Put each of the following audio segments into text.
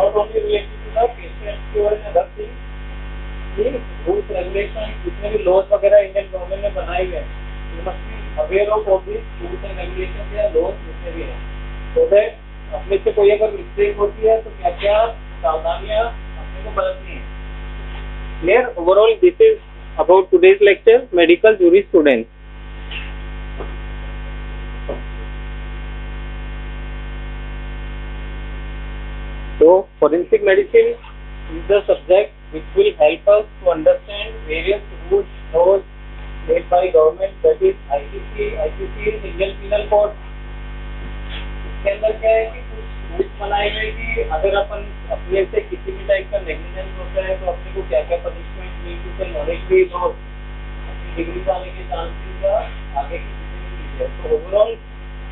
Not only related to the patient cure and other thing, ये rules regulation जितने भी laws वगैरह Indian government ने बनाए हुए हैं, you must be aware of all this rules and regulation या लॉज जितने भी हैं, सो दैट अपने से कोई अगर मिस्टेक होती है तो क्या क्या सावधानियां अपने को बरतनी है। Clear? Overall this is about today's lecture medical jurisprudence. So forensic medicine is the subject which will help us to understand various rules, laws made by government, that is IPC is Indian Penal Code। इसके अंदर क्या है कि कुछ rules बनाए गए कि अगर अपन अपने से किसी भी टाइप का नेग्लिजेंस होता है तो अपने को क्या क्या पनिशमेंट मिलती है, नॉलेज भी हो, अपनी डिग्री पाने के चांसेस या आगे की किसी भी चीज़ है। तो overall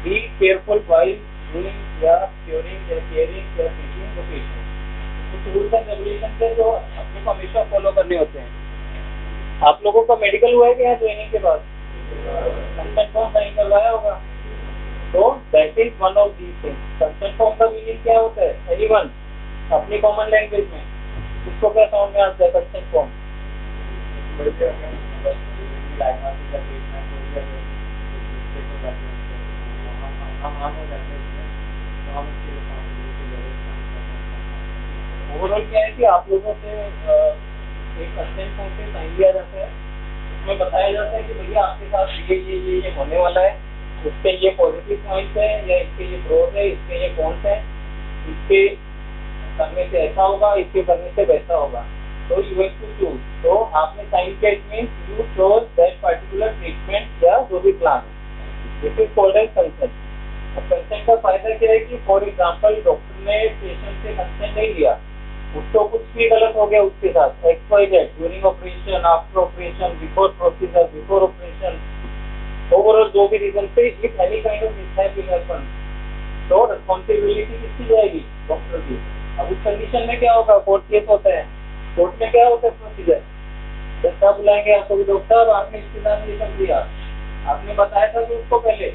be careful while doing या क्योरिंग या केयरिंग या ट्रीटिंग द पेशेंट। कुछ रूल्स एंड रेगुलेशन है जो अपने को हमेशा फॉलो करने होते हैं। आप लोगों का मेडिकल हुआ है कि यहाँ ट्रेनिंग के बाद कंसेंट फॉर्म साइन करवाया होगा, तो that is one of these things. Consent form का मीनिंग क्या होता है? एनीवन अपनी कॉमन लैंग्वेज में उसको क्या समझ में आता है? कंसेंट फॉर्म ओवरऑल क्या है कि आप लोगों से एक कंसेंट फॉर्म पे साइन लिया जाता है, उसमें बताया जाता है कि भैया आपके साथ ये होने वाला है, इसके ये पॉजिटिव पॉइंट्स है या इसके ये प्रोज है, इसके ये कॉन्स है, इसके करने से ऐसा होगा, इसके करने से वैसा होगा, तो यू हैव टू चूज। तो आपने साइन किया, it means you chose that particular treatment या जो भी plan, this is called as consent. अब कंसेंट का फायदा क्या है कि फॉर एग्जाम्पल डॉक्टर ने पेशेंट से कंसेंट नहीं लिया, उसको कुछ भी गलत हो गया उसके साथ, XYZ during operation, after operation, before procedure, before operation, overall जो भी रीजन से if any kind of mishap will happen, तो रिस्पांसिबिलिटी किसकी जाएगी? डॉक्टर की। अब उस कंडीशन में क्या होगा? कोर्ट केस होता है, कोर्ट में क्या होता है प्रोसीजर? जब बुलाएंगे आपको भी, डॉक्टर साहब आपने इसके साथ ये कर दिया, आपने बताया था कि उसको पहले,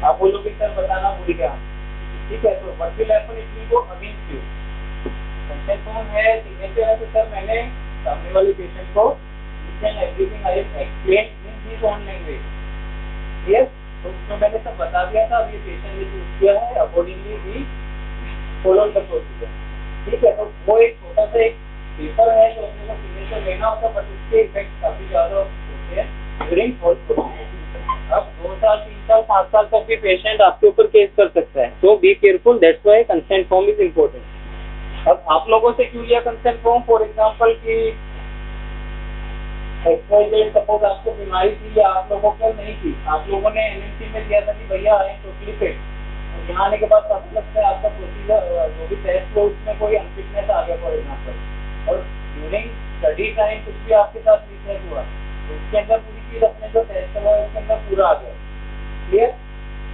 आप बोलोगे सर बताना भूल गया, ठीक है, तो what will happen? It will go against you. Consent form है, सिग्नेचर है, तो सर मैंने सामने वाले पेशेंट को everything I explain in his own language. Yes, तो उसमें मैंने सब बता दिया था, अब ये पेशेंट ने चूज किया है, accordingly we follow the procedure. ठीक है, तो वो एक छोटा सा एक पेपर है जो अपने को सिग्नेचर लेना होता है, बट उसके इफेक्ट काफी ज्यादा होते हैं ड्यूरिंग होल प्रोसीजर। अब 2 साल 3 साल 5 साल तक भी पेशेंट आपके ऊपर केस कर सकता है, तो be careful, that's why consent form is important. अब आप लोगों से क्यों लिया कंसेंट फॉर्म? फॉर एग्जाम्पल की XYZ सपोज आपको बीमारी थी या आप लोगों को नहीं थी, आप लोगों ने NMC में दिया था कि भैया आई एम टोटली फिट, और यहाँ आने के बाद पता लगता है आपका प्रोसीजर जो भी टेस्ट हुआ उसमें कोई अनफिटनेस आ गया फॉर एग्जाम्पल, और ड्यूरिंग स्टडी टाइम कुछ भी आपके साथ रिसर्च हुआ, तो उसके अंदर पूरी चीज अपने जो टेस्ट हुआ उसके अंदर पूरा आ गया। क्लियर?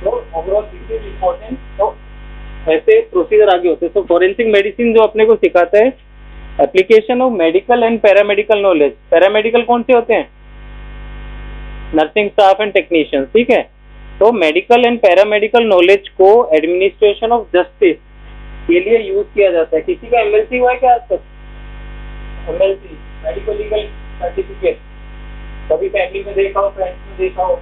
तो ओवरऑल दिस इज इम्पोर्टेंट। तो ऐसे प्रोसीजर आगे होते हैं। सो फॉरेंसिक मेडिसिन जो अपने को सिखाता है application of medical and paramedical knowledge. Paramedical कौन से होते हैं? Nursing staff and technicians. ठीक है, तो मेडिकल एंड पैरामेडिकल नॉलेज को एडमिनिस्ट्रेशन ऑफ जस्टिस के लिए यूज किया जाता है। किसी का MLC हुआ है क्या आज तक? MLC मेडिकल लीगल सर्टिफिकेट कभी फैमिली में देखा हो, फ्रेंड्स में देखा हो।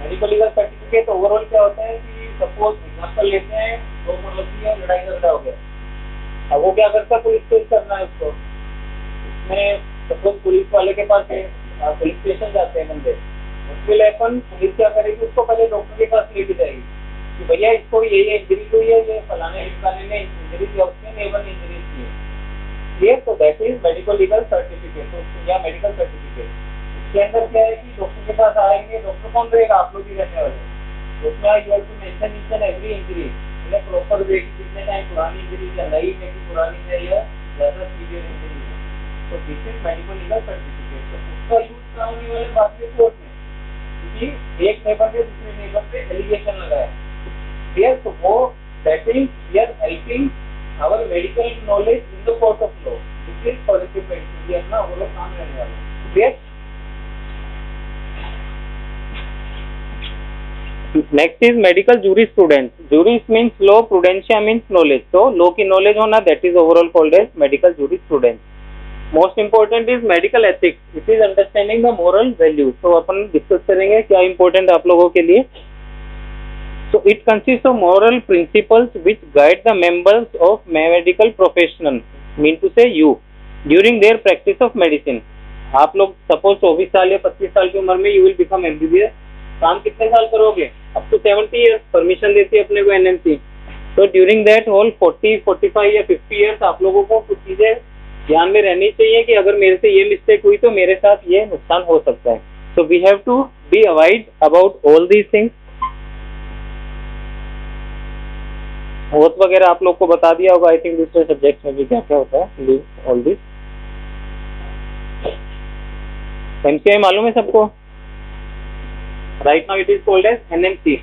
मेडिकल लीगल सर्टिफिकेट ओवरऑल क्या होता है कि सपोज एग्जाम्पल लेते हैं, 2 पड़ोसी है, लड़ाई झगड़ा हो गया, अब वो क्या करता है? पुलिस केस करना है उसको, उसमें सपोज पुलिस वाले के पास पुलिस स्टेशन जाते हैं बंदे, उसमें लेपन पुलिस क्या करेगी? उसको पहले डॉक्टर के पास लेके जाएगी कि भैया इसको ये इंजरी हुई है, ये फलाने ठिकाने में इंजरी थी, उसने नेबल इंजरी थी। क्लियर? तो that is medical legal certificate या मेडिकल सर्टिफिकेट। इसके अंदर क्या है कि डॉक्टर के पास आएंगे, डॉक्टर कौन रहेगा? आप लोग ही रहने वाले। उसमें you have to mention each and every injury, मतलब प्रॉपर वे की कितने टाइम पुरानी इंजरी या नई है कि पुरानी है या ज्यादा सीवियर इंजरी है। तो this is medical legal certificate. तो उसका यूज कहाँ होने वाले? बात में कोर्ट में, क्योंकि एक नेबर ने दूसरे नेबर पे एलिगेशन लगाया। क्लियर? तो वो that is we are helping our medical knowledge in the court of law. This is forensic medicine, ये अपना वो लोग काम रहने वाला। Clear? Next is medical jurisprudence. Juris means law, prudentia means knowledge. तो लॉ की नॉलेज होना, that is overall called as medical jurisprudence. Most important is medical ethics. It is understanding the moral value. तो अपन discuss करेंगे क्या important आप लोगों के लिए. So it consists of moral principles which guide the members of medical profession, mean to say you, during their practice of medicine. आप लोग सपोज 24 साल या 25 साल की उम्र में यू विल बिकम एमबीबीएस. काम कितने साल करोगे? अप टू 70 ईयर्स परमिशन देती है अपने को एनएमसी. तो ड्यूरिंग दैट होल 40, 45 या 50 ईयर्स आप लोगों को कुछ चीजें ध्यान में रहनी चाहिए कि अगर मेरे से ये मिस्टेक हुई तो मेरे साथ ये नुकसान हो सकता है. So we have to be avoid about all these things. Oath वगैरह आप लोग को बता दिया होगा आई थिंक दूसरे सब्जेक्ट में भी क्या क्या होता है. ऑल दिस एमसीआई मालूम है सबको. Right now it is called as NMC.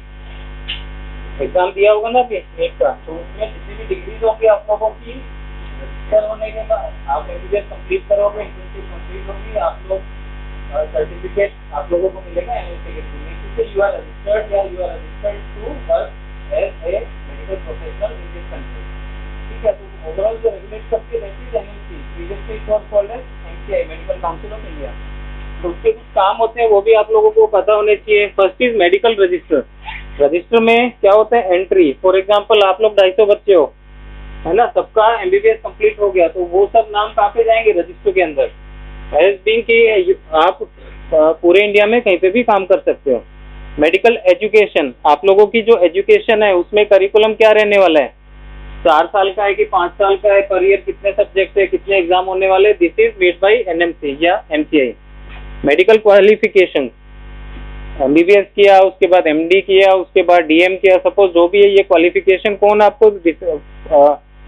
Exam दिया होगा ना अभी नेट का. तो उसमें जितनी भी डिग्रीज होंगी आप लोगों की रजिस्टर होने के बाद आप एमबीबीएस कंप्लीट करोगे, इंटर्नशिप कंप्लीट होगी, आप लोग सर्टिफिकेट आप लोगों को मिलेगा एनएमसी के थ्रू. क्योंकि यू आर रजिस्टर्ड या you are registered to work as a professional in this country. ठीक है. तो ओवरऑल जो रेगुलेट करती है that is NMC. Previously it was called as MCI, Medical Council of India. तो उसके कुछ काम होते हैं वो भी आप लोगों को पता होने चाहिए. First is medical register. Register में क्या होता है? एंट्री. फॉर एग्जांपल आप लोग 250 बच्चे हो, है ना, सबका एमबीबीएस कंप्लीट हो गया, तो वो सब नाम कहाँ पे जाएंगे? रजिस्टर के अंदर. एज बीइंग कि आप पूरे इंडिया में कहीं पे भी काम कर सकते हो. Medical education. आप लोगों की जो एजुकेशन है उसमें करिकुलम क्या रहने वाला है? 4 साल का है कि 5 साल का है? पर ईयर कितने सब्जेक्ट है, कितने एग्जाम होने वाले? This is made by NMC या एमसीआई. Medical qualification. एमबीबीएस किया, उसके बाद एमडी किया, उसके बाद डीएम किया, सपोज जो भी है ये क्वालिफिकेशन कौन आपको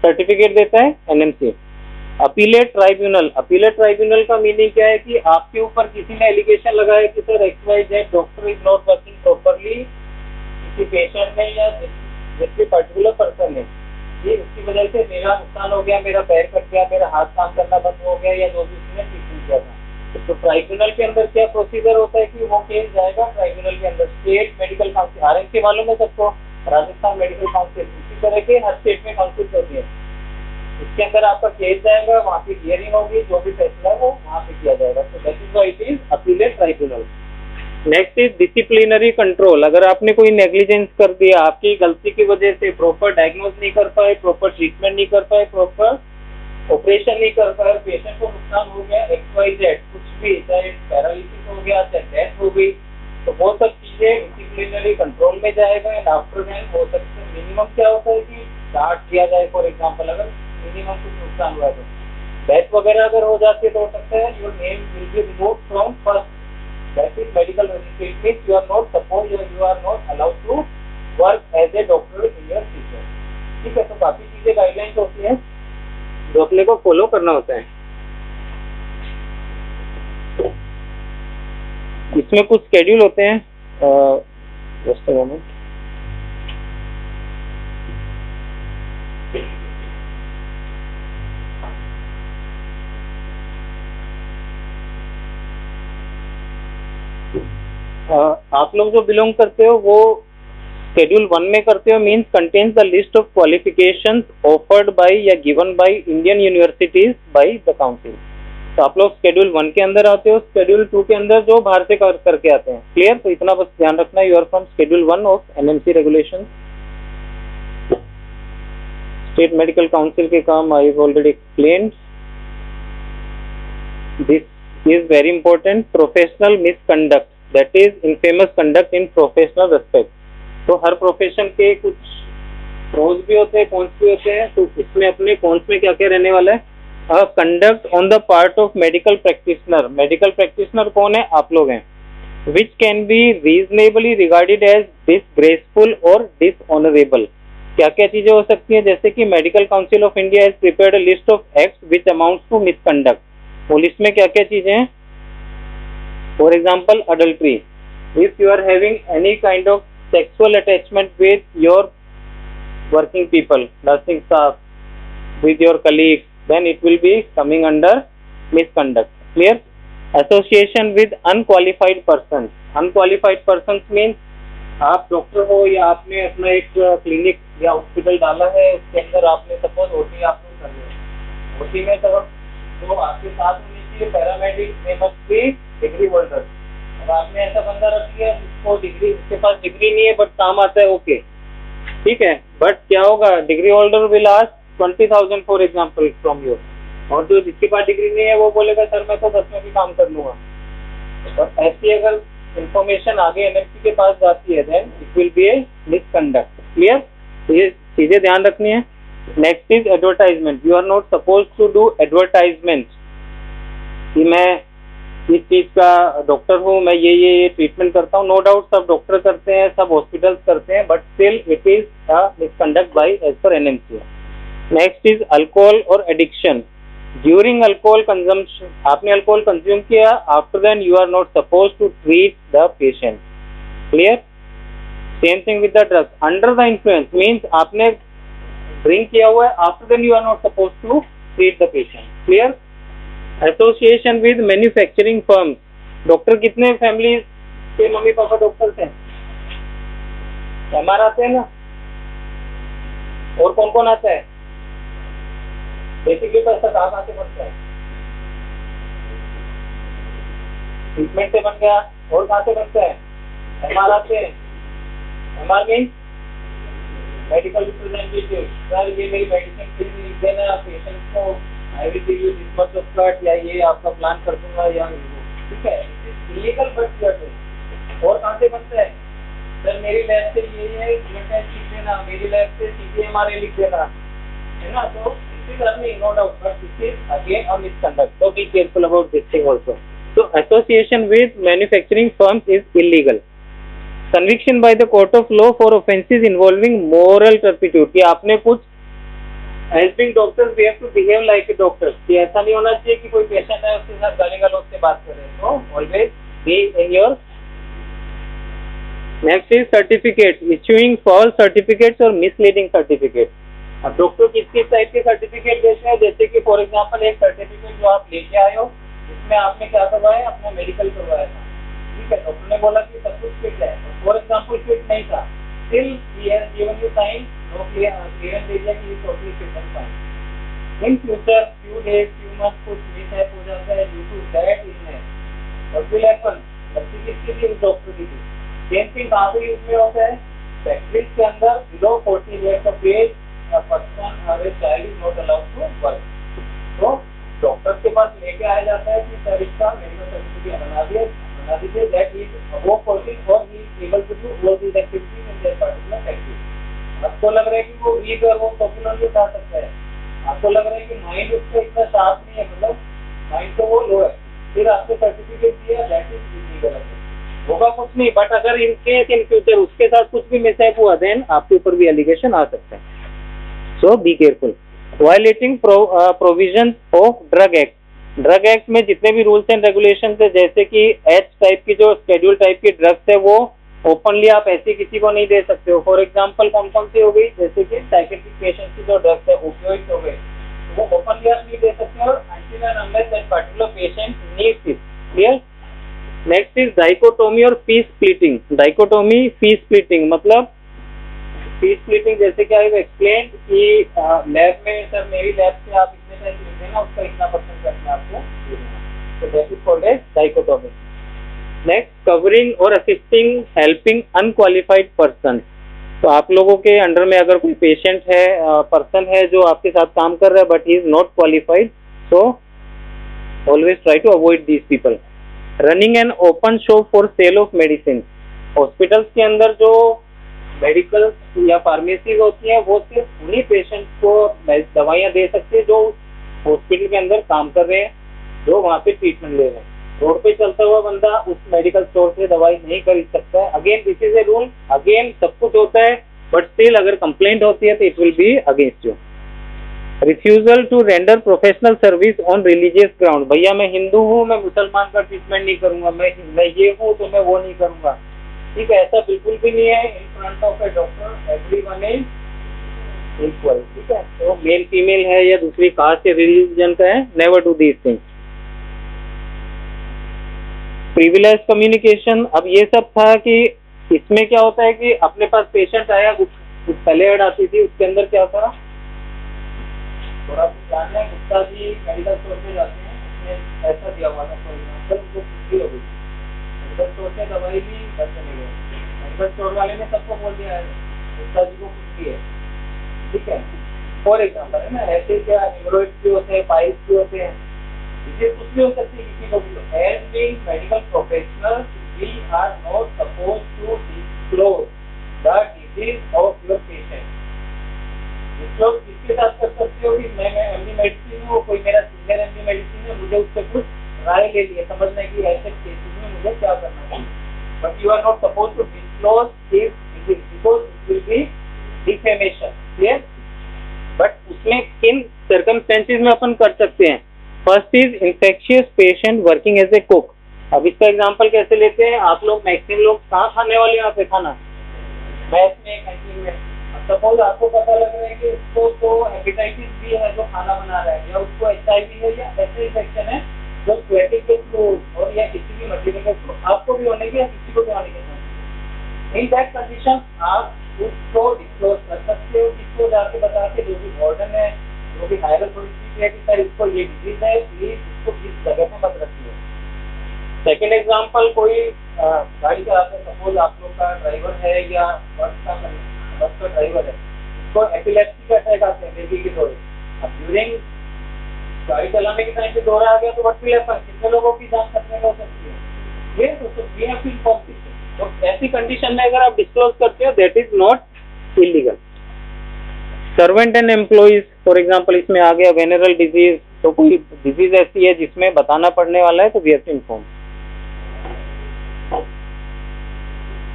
सर्टिफिकेट देता है? NMC. Appellate tribunal. Appellate tribunal का मीनिंग क्या है कि आपके ऊपर किसी ने एलिगेशन लगाया कि sir XYZ doctor is not working properly, किसी पेशेंट ने या जिस पर्टिकुलर पर्सन ने, ये उसकी वजह से मेरा नुकसान हो गया, मेरा पैर कट गया, मेरा हाथ काम करना बंद हो गया, या जो भी उसने ट्रीटमेंट किया था. तो ट्राइब्यूनल के अंदर क्या प्रोसीजर होता है कि वो केस जाएगा ट्राइब्यूनल के अंदर. स्टेट मेडिकल काउंसिल, आरएमसी मालूम है सबको, राजस्थान मेडिकल काउंसिल. इसी तरह के हर स्टेट में काउंसिल होती है. इसके अंदर आपका केस जाएगा, वहाँ की हियरिंग होगी, जो भी फैसला है वो वहाँ पे किया जाएगा. तो that is why it is appellate tribunal. Next is disciplinary control. अगर आपने कोई नेग्लिजेंस कर दिया, आपकी गलती की वजह से प्रॉपर डायग्नोज नहीं कर पाए, प्रॉपर ट्रीटमेंट नहीं कर पाए, प्रॉपर ऑपरेशन नहीं कर पाए, पेशेंट को नुकसान हो गया, XYZ कुछ भी, चाहे पैरालिसिस हो गया, चाहे डेथ हो गई, तो वो सब चीजें डिसिप्लिनरी कंट्रोल में जाएगा. एंड आफ्टर दैट हो सकता है मिनिमम क्या होता है कि डांट दिया जाए. फॉर एग्जाम्पल अगर मिनिमम कुछ नुकसान हुआ तो डेथ वगैरह अगर हो जाती है तो हो सकता है your name will be remove from first. That is medical registry. It means you are not suppose you are not allowed to work as a doctor in your future. ठीक है. तो काफी चीजें गाइडलाइंस होती हैं जो अपने को फॉलो करना होता है. इसमें कुछ शेड्यूल होते हैं. Just a moment. आप लोग जो बिलोंग करते हो वो शेड्यूल 1 में करते हो. Means contains the list of qualifications offered by या given by Indian universities by the council. तो आप लोग शेड्यूल 1 के अंदर आते हो. शेड्यूल 2 के अंदर जो बाहर से करके आते हैं. क्लियर. तो इतना बस ध्यान रखना. You are from schedule 1 of NMC regulation. State medical council के काम I have already explained. This is very important. Professional misconduct, that is infamous conduct in professional respect. तो हर प्रोफेशन के कुछ प्रोज भी होते हैं, कॉन्स भी होते हैं. तो इसमें अपने कॉन्स में क्या क्या रहने वाला है? Conduct on the part of medical practitioner. Medical practitioner कौन है? आप लोग हैं. Which can be reasonably regarded as disgraceful और डिसऑनरेबल. क्या क्या चीजें हो सकती हैं? जैसे कि Medical Council of India has prepared a list of acts which amounts to misconduct. वो लिस्ट में क्या क्या चीजें हैं? For example adultery. If you are having any kind of sexual attachment with your working people, nursing staff, with your colleagues, then it will be coming under misconduct. Clear. Association with unqualified persons. Unqualified persons means आप doctor हो या आपने अपना एक clinic या hospital डाला है, उसके अंदर आपने सपोज ओटी आपने कर लिया, ओटी में तो आपके साथ होनी चाहिए paramedic, they must be degree holder. अब आपने ऐसा बंदा रख लिया जिसको डिग्री, जिसके पास डिग्री नहीं है बट काम आता है, ओके ठीक है, बट क्या होगा, degree holder will ask 20,000 for example from you, और जो जिसके पास डिग्री नहीं है वो बोलेगा सर मैं तो 10 में भी काम कर लूंगा। और ऐसी अगर इंफॉर्मेशन आगे एनएमसी के पास जाती है then it will be a misconduct. Clear? तो ये चीजें ध्यान रखनी है। Next is advertisement. You are not suppose to do advertisement कि मैं इस चीज का डॉक्टर हूँ, मैं ये ट्रीटमेंट करता हूँ। नो डाउट सब डॉक्टर करते हैं, सब हॉस्पिटल्स करते हैं, but still it is a misconduct by as per NMC. Next is alcohol और एडिक्शन। ड्यूरिंग अल्कोहल कंजम्पशन, आपने अल्कोहल कंज्यूम किया, after then you are not suppose to treat the patient. Clear? Same thing with the drugs. Under the influence means आपने drink किया हुआ है, after then you are not suppose to treat the patient. Clear? Association with manufacturing firms. Doctor कितने family के mummy papa doctors हैं? हमारा आते हैं ना, और कौन कौन आता है? बेसिकली पैसा कहाँ से बनता है? ट्रीटमेंट से बन गया, और कहाँ से बनता है? एमआर आते हैं। MR means medical representative. Sir ये मेरी मेडिसिन के लिए लिख देना पेशेंट को, I will give you this much of blood, या ये आपका प्लान कर दूंगा, या ठीक है, इलीगल बट ब्लड। और कहाँ से बनता है? सर मेरी लैब से ये है, ब्लड टेस्ट लिख देना, मेरी लैब से CPMRA लिख देना, है ना? तो this is earning, no doubt, but this is again a misconduct. So be careful about this thing also. So association with manufacturing firms is illegal. Conviction by the court of law for offences involving moral turpitude. कि आपने कुछ as being doctors we have to behave like a doctor. कि ऐसा नहीं होना चाहिए कि कोई पेशेंट है उसके साथ गाली गलौज से बात करें। So always be in your. Next is certificate. Issuing false certificates or misleading certificates. अब डॉक्टर किस किस टाइप के सर्टिफिकेट देते हैं, जैसे कि फॉर एग्जांपल एक सर्टिफिकेट जो आप लेके आए हो, इसमें आपने क्या करवाया, अपना मेडिकल करवाया था, ठीक है, डॉक्टर ने बोला कि सब कुछ फिट है, फॉर एग्जांपल फिट नहीं था, still he has given you sign, no clearance दे दिया कि ये totally fit and fine. In future few days few month कुछ मिसहैप हो जाता है due to that illness, what will happen? गलती किसकी थी? उस डॉक्टर की थी। सेम थिंग कहाँ पे यूज में होता है? फैक्ट्रीज के अंदर below 14 years of age a person or a child is not allowed to work. तो डॉक्टर के पास लेके आया जाता है कि सर इसका मेडिकल सर्टिफिकेट बना दीजिए दैट इज अबव 14 और he is able to do all these activities in that particular factory. आपको लग रहा है कि वो वीक और वो पॉपुलर भी उठा सकता है, आपको लग रहा है कि माइंड उसका इतना शार्प नहीं है, मतलब माइंड तो वो लो है, फिर आपको सर्टिफिकेट दिया, दैट इज इलीगल। होगा कुछ नहीं, बट अगर इन केस इन फ्यूचर उसके साथ कुछ भी मिसहैप हुआ देन आपके ऊपर भी एलिगेशन आ सकता है। So be careful. Violating provisions of drug act. Drug act में जितने भी रूल्स एंड रेगुलेशन है, जैसे कि एच टाइप की जो शेड्यूल टाइप की ड्रग्स है वो ओपनली आप ऐसे किसी को नहीं दे सकते हो। फॉर एग्जांपल कौन कौन सी हो गई, जैसे कि साइकेट्रिक पेशेंट की जो ड्रग्स है, ओपियोइड्स हो गए, वो ओपनली आप नहीं दे सकते हो until and unless that particular patient needs it. Clear? Next is dichotomy और फी स्प्लिटिंग। डाइकोटोमी फी स्प्लिटिंग मतलब फी स्प्लिटिंग जैसे कि आई एक्सप्लेन कि लैब में सर मेरी लैब से आप इतने पैसे लिख देना, उसका इतना % करके आपको देना, तो that is called as dichotomy. Next covering और असिस्टिंग हेल्पिंग अनक्वालिफाइड पर्सन। तो आप लोगों के अंडर में अगर कोई पेशेंट है, पर्सन है जो आपके साथ काम कर रहा है but he is not qualified, so always try to avoid these people. Running an open shop for sale of medicine. Hospitals के अंदर जो मेडिकल या फार्मेसीज होती हैं वो सिर्फ उन्हीं पेशेंट को दवाइयाँ दे सकती है जो हॉस्पिटल के अंदर काम कर रहे हैं, जो वहाँ पे ट्रीटमेंट ले रहे हैं। रोड पे चलता हुआ बंदा उस मेडिकल स्टोर से दवाई नहीं खरीद सकता है। Again this is a rule, again सब कुछ होता है बट स्टिल अगर कंप्लेंट होती है तो it will be against you. Refusal to render professional service on religious ground. भैया मैं हिंदू हूँ, मैं मुसलमान का ट्रीटमेंट नहीं करूंगा, मैं ये हूँ तो मैं वो नहीं करूंगा, ठीक है, ऐसा बिल्कुल भी नहीं है। In front of A doctor everyone is equal, ठीक है। तो मेल फीमेल है या दूसरी कास्ट या रिलीजन का है, never do these things. Privilege communication, अब ये सब था कि इसमें क्या होता है कि अपने पास पेशेंट आया, कुछ पहले ऐड आती थी, उसके अंदर क्या था, थोड़ा कुछ जानना है, गुप्ता जी मेडिकल स्टोर पे जाते हैं, उसमें ऐसा दिया हुआ था फॉर एग्जाम्पल, उनको खुशी हो गई, मेडिकल स्टोर से दवाई ली, घर चले गए, मेडिकल स्टोर वाले ने सबको बोल दिया है गुप्ता जी को खुशी है, ठीक है, फॉर एग्जाम्पल है ना। ऐसे क्या न्यूरोइड्स भी होते हैं, पाइल्स भी होते हैं, इसे कुछ भी हो सकती है किसी को भी। As being medical professional we are not suppose to disclose the disease of your patient. Disclose किसके साथ कर सकते हो कि मैं एमडी मेडिसिन हूँ, कोई मेरा सीनियर एमडी मेडिसिन है, मुझे उससे कुछ राय ले लिया, समझना कि ऐसे केसेस में मुझे क्या करना चाहिए, but you are not suppose to disclose this disease because it will be defamation, clear. But उसमें किन सर्कमस्टेंसेस में अपन कर सकते हैं। First is infectious patient working as a cook. अब इसका एग्जांपल कैसे लेते हैं, आप लोग मैक्सिमम लोग कहाँ खाने वाले हैं, यहाँ पे खाना मैच में, कैंटीन में। अब सपोज आपको पता लग रहा है कि उसको तो हेपेटाइटिस भी है जो खाना बना रहा है, या उसको HIV है, या ऐसे इन्फेक्शन है जो स्वेटिंग के थ्रू और या किसी भी मटेरियल के थ्रू आपको भी होने के या किसी को भी होने के। इन दैट कंडीशन आप उसको डिस्क्लोज कर सकते हो, किसको जाके बता के, जो भी वार्डन है, जो भी हायर अथॉरिटी है कि सर इसको ये डिजीज है, प्लीज इसको इस जगह पे मत रखिए। सेकेंड एग्जांपल, कोई गाड़ी चलाते हैं, सपोज आप लोग का ड्राइवर है या बस का ड्राइवर है, उसको एपिलेप्सी का अटैक आते हैं बेबी के दौरे। अब ड्यूरिंग गाड़ी चलाने के टाइम पे दौरा आ गया तो व्हाट विल हैपन, कितने लोगों की जान खतरे में हो सकती है, ये तो we have to inform people. तो ऐसी कंडीशन में अगर आप डिस्क्लोज करते हो that is not illegal. Servant and employees, for example इसमें आ गया वेनरल डिजीज, तो कोई डिजीज ऐसी है जिसमें बताना पड़ने वाला है तो we have to inform.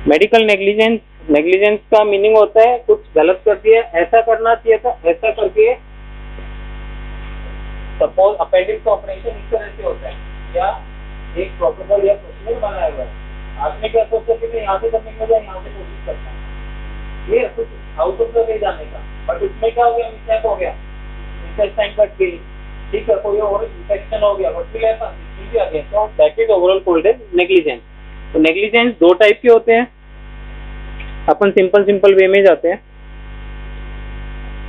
Medical negligence, negligence का मीनिंग होता है कुछ गलत कर दिया, ऐसा करना चाहिए था, ऐसा करके, सपोज अपेंडिक्स का ऑपरेशन इस तरह से होता है, या एक प्रोटोकॉल या प्रोसीजर बनाया हुआ है, आपने क्या सोचा कि मैं यहाँ से करने के बजाय यहाँ से कोशिश करता हूँ, ये कुछ आउट ऑफ द वे जाने का, बट उसमें क्या हो गया, मिसटेक हो गया, इंटेस्टाइन कट गई, ठीक है, कोई और इन्फेक्शन हो गया, व्हाट विल हैपन, दिस भी आ गया, तो that is overall called as negligence. तो नेग्लिजेंस दो टाइप के होते हैं, अपन सिंपल वे में जाते हैं।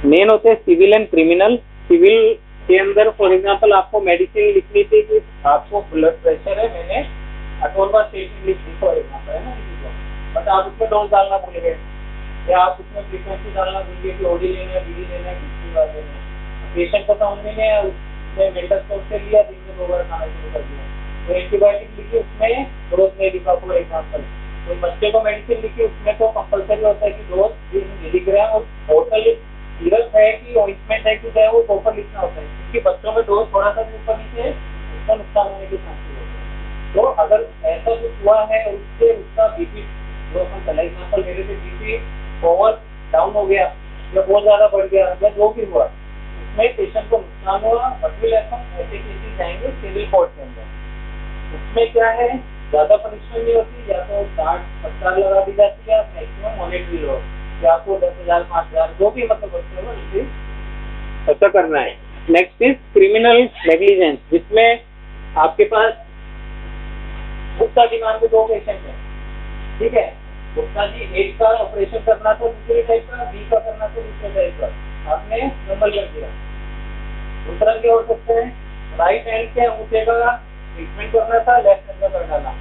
मेन होते हैं सिविल एंड क्रिमिनल। सिविल के अंदर फॉर एग्जांपल आपको मेडिसिन लिखनी थी कि आपको ब्लड प्रेशर है, मैंने अटोरवा स्टेटमेंट लिख दी फॉर एग्जांपल, है ना, बट आप उसमें डोज डालना भूल गए, या आप उसमें फ्रीक्वेंसी डालना भूल गए कि ओडी लेना है, बीडी लेना है, कितनी बार लेना है, पेशेंट को समझ में नहीं, उसने मेडिकल स्टोर से लिया, दिन में 2 बार खाना शुरू कर दिया, तो एंटीबायोटिक लिखी, उसमें डोज नहीं लिखा फॉर एग्जाम्पल। कोई बच्चे को मेडिसिन लिखी, उसमें तो कंपल्सरी होता है कि डोज 20 मिलीग्राम, और बोतल सिरप है कि ऑइंटमेंट है कि वो प्रॉपर लिखना होता है, क्योंकि बच्चों में डोज थोड़ा सा भी ऊपर नीचे उसका नुकसान होने के चांसेस होते हैं। तो अगर ऐसा कुछ हुआ है उससे उसका बीपी, जो अपन पहले एग्जाम्पल ले रहे थे, बीपी ओवर डाउन हो गया या बहुत ज्यादा बढ़ गया या जो भी हुआ, उसमें पेशेंट को नुकसान हुआ, व्हाट विल हैपन, ऐसे केसेस जाएंगे सिविल कोर्ट के अंदर। उसमें क्या है, ज्यादा पनिशमेंट नहीं होती, या तो 60-70 लगा दी जाती है, मैक्सिमम मॉनेटरी लॉस, या आपको 10,000 5,000 जो भी मतलब बच्चे हो इसे ऐसा करना है। नेक्स्ट इज क्रिमिनल नेग्लिजेंस, जिसमें आपके पास गुप्ता जी नाम के 2 पेशेंट हैं, ठीक है, गुप्ता जी एक का ऑपरेशन करना था दूसरे टाइप का, बी का करना था दूसरे टाइप का, आपने नंबर कर दिया। दूसरा क्या हो सकते हैं, राइट हैंड के अंगूठे का ट्रीटमेंट करना था, लेफ्ट हैंड का कर डाला,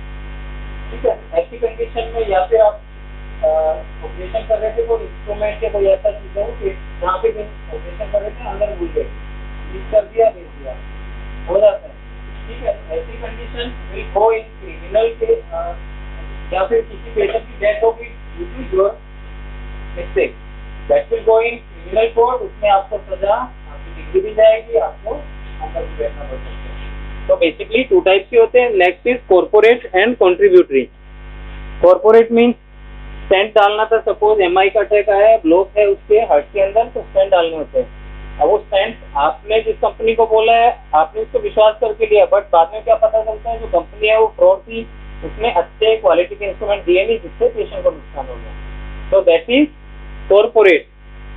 ठीक है। ऐसी कंडीशन में या फिर आप ऑपरेशन कर रहे थे, कोई इंस्ट्रूमेंट या कोई ऐसा चीज हो कि जहाँ पे ऑपरेशन कर रहे थे अंदर भूल गए, यूज कर दिया, भेज दिया, हो जाता है, ठीक है। ऐसी condition will go in criminal case, या फिर किसी पेशेंट की डेथ होगी due to your mistake, that will go in criminal court, उसमें आपको सजा, आपकी डिग्री भी जाएगी, आपको अंदर भी बैठना पड़ सकता है। तो बेसिकली 2 टाइप्स के होते हैं। Next is corporate and contributory. Corporate means stent डालना था, सपोज MI का अटैक आया है, ब्लॉक है उसके हार्ट के अंदर, तो स्टेंट डालने होते हैं। अब वो स्टेंट आपने जिस कंपनी को बोला है, आपने उसको विश्वास करके लिया, बट बाद में क्या पता चलता है जो कंपनी है वो फ्रॉड थी, उसने अच्छे क्वालिटी के इंस्ट्रूमेंट दिए नहीं, जिससे पेशेंट को नुकसान हो गया। तो that is corporate.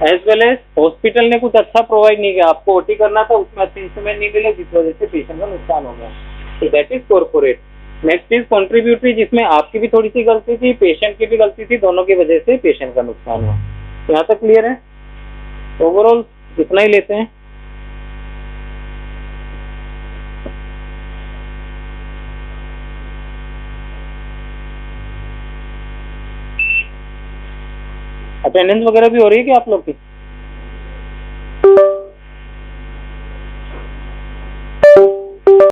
As well as hospital ने कुछ अच्छा प्रोवाइड नहीं किया, आपको OT करना था, उसमें अच्छे इंस्ट्रूमेंट नहीं मिले, जिस वजह से पेशेंट का नुकसान हो गया, तो that is corporate. Next is contributory, जिसमें आपकी भी थोड़ी सी गलती थी, पेशेंट की भी गलती थी, दोनों की वजह से पेशेंट का नुकसान हुआ। यहाँ तक क्लियर है? ओवरऑल इतना ही लेते हैं। अटेंडेंस वगैरह भी हो रही है क्या आप लोग की?